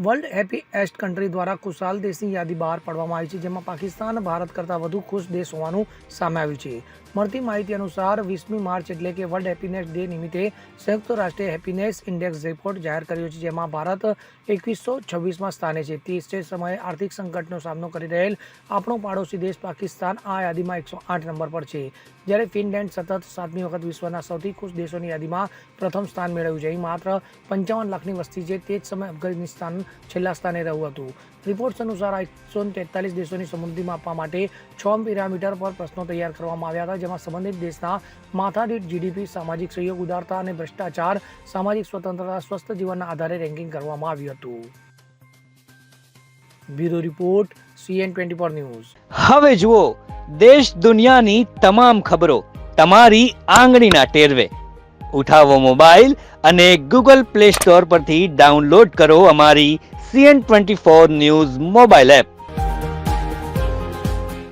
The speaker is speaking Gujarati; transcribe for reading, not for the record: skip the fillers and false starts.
વર્લ્ડ હેપીએસ્ટ કન્ટ્રી દ્વારા ખુશાલ દેશની યાદી બહાર પાડવામાં આવી છે, જેમાં પાકિસ્તાન ભારત કરતાં વધુ ખુશ દેશ હોવાનું સામે આવ્યું છે. મળતી માહિતી અનુસાર 20મી માર્ચ એટલે કે વર્લ્ડ હેપીનેસ ડે નિમિત્તે સંયુક્ત રાષ્ટ્રે હેપીનેસ ઇન્ડેક્સ રિપોર્ટ જાહેર કર્યો છે, જેમાં ભારત 2126માં સ્થાને છે. તે જ સમયે આર્થિક સંકટનો સામનો કરી રહેલ આપણો પાડોશી દેશ પાકિસ્તાન આ યાદીમાં 108 નંબર પર છે, જ્યારે ફિનલેન્ડ સતત 7મી વખત વિશ્વના સૌથી ખુશ દેશોની યાદીમાં પ્રથમ સ્થાન મેળવ્યું છે. અહીં માત્ર 55 લાખની વસ્તી છે. તે જ સમયે અફઘાનિસ્તાન છેલ્લા સ્થાને રહ્યું હતું. રિપોર્ટ્સ અનુસાર 143 દેશોની સમૃદ્ધિ માપવા માટે 6 પેરામીટર પર પ્રશ્નો તૈયાર કરવામાં આવ્યા હતા, જેમાં સંબંધિત દેશના માથાદીઠ જીડીપી, સામાજિક સહયોગ, ઉદારતા અને ભ્રષ્ટાચાર, સામાજિક સ્વતંત્રતા, સ્વસ્થ જીવનના આધારે રેન્કિંગ કરવામાં આવ્યું હતું. Bureau report CN24 news. હવે જુઓ દેશ દુનિયાની તમામ ખબરો તમારી આંગળીના ટેરવે. ઉઠાવો મોબાઈલ અને Google Play Store પરથી ડાઉનલોડ કરો અમારી CN24 ન્યૂઝ મોબાઈલ એપ.